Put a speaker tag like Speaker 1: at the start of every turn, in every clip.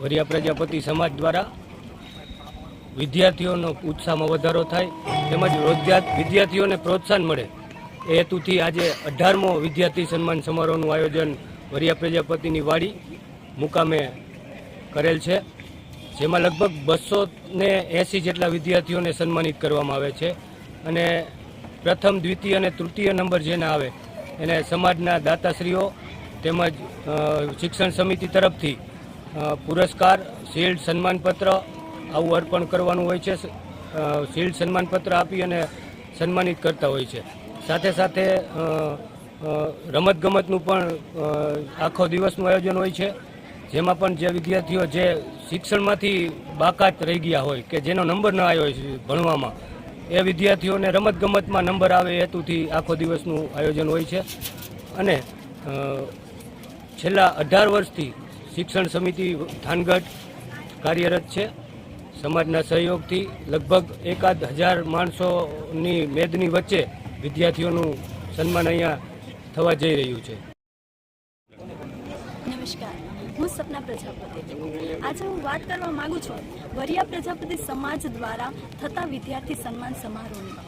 Speaker 1: વરિયા પ્રજાપતિ સમાજ દ્વારા વિદ્યાર્થીઓનો ઉત્સાહમાં વધારો થાય તેમજ વિદ્યાર્થીઓને પ્રોત્સાહન મળે એ હેતુથી આજે 18મો વિદ્યાર્થી સન્માન સમારોહનું આયોજન વરિયા પ્રજાપતિની વાડી મુકામે કરેલ છે, જેમાં લગભગ 280 જેટલા વિદ્યાર્થીઓને સન્માનિત કરવામાં આવે છે અને પ્રથમ, દ્વિતીય અને તૃતીય નંબર જેને આવે એને સમાજના દાતાશ્રીઓ તેમજ શિક્ષણ સમિતિ તરફથી પુરસ્કાર, શિલ્ડ, સન્માનપત્ર આવું અર્પણ કરવાનું હોય છે. શિલ્ડ, સન્માનપત્ર આપી અને સન્માનિત કરતા હોય છે. સાથે સાથે રમતગમતનું પણ આખો દિવસનું આયોજન હોય છે, જેમાં પણ જે વિદ્યાર્થીઓ જે શિક્ષણમાંથી બાકાત રહી ગયા હોય કે જેનો નંબર ન આવ્યો હોય ભણવામાં, એ વિદ્યાર્થીઓને રમતગમતમાં નંબર આવે એ હેતુથી આખો દિવસનું આયોજન હોય છે. અને છેલ્લા 18 વર્ષથી શિક્ષણ સમિતિ થાનગઢ કાર્યરત છે. સમાજના સહયોગથી લગભગ 1000 માણસોની મેદની વચ્ચે વિદ્યાર્થીઓનું સન્માન અહીંયા થવા જઈ રહ્યું છે.
Speaker 2: નમસ્કાર, હું સપના પ્રજાપતિ. આજે હું વાત કરવા માંગુ છું વરિયા પ્રજાપતિ સમાજ દ્વારા થતા વિદ્યાર્થી સન્માન સમારોહની.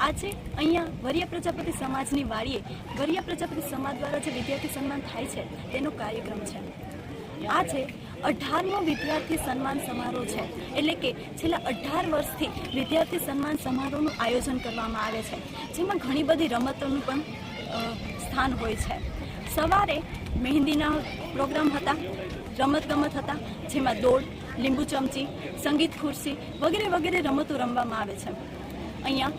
Speaker 2: આજે અહીંયા વરિયા પ્રજાપતિ સમાજની વાડીએ વરિયા પ્રજાપતિ સમાજ દ્વારા જે વિદ્યાર્થી સન્માન થાય છે તેનો કાર્યક્રમ છે. આજે 18મો વિદ્યાર્થી સન્માન સમારોહ છે, એટલે કે છેલ્લા 18 વર્ષથી વિદ્યાર્થી સન્માન સમારોહનું આયોજન કરવામાં આવે છે, જેમાં ઘણી બધી રમતોનું પણ સ્થાન હોય છે. સવારે મહેંદીના પ્રોગ્રામ હતા, રમતગમત હતા, જેમાં દોડ, લીંબુ ચમચી, સંગીત ખુરશી વગેરે વગેરે રમતો રમવામાં આવે છે. અહીંયા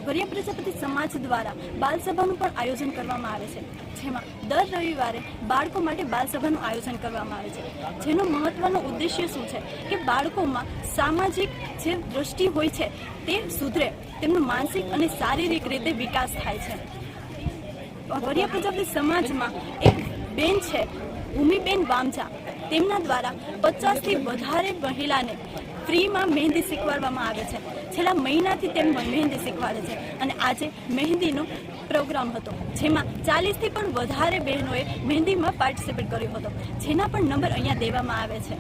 Speaker 2: વરિયા પ્રજાપતિ સમાજ દ્વારા બાલસભાનું પણ આયોજન કરવામાં આવે છે, જેમાં દર રવિવારે બાળકો માટે બાલસભાનું આયોજન કરવામાં આવે છે, જેનો મહત્વનો ઉદ્દેશ્ય શું છે કે બાળકોમાં સામાજિક જે દ્રષ્ટિ હોય છે તે સુધરે, તેમનો માનસિક અને શારીરિક રીતે વિકાસ થાય છે. વરિયા પ્રજાપતિ સમાજમાં એક બેન છે, ભૂમિબેન વામજા, તેમના દ્વારા 50થી વધારે મહિલાને ફ્રીમાં મહેંદી શીખવાડવામાં આવે છે. છેલ્લા મહિનાથી તેમ મહેંદી શીખવાડે છે અને આજે મહેંદીનો પ્રોગ્રામ હતો, જેમાં 40થી પણ વધારે બહેનોએ મહેંદીમાં પાર્ટિસિપેટ કર્યો હતો, જેના પણ નંબર અહીંયા દેવામાં આવે છે.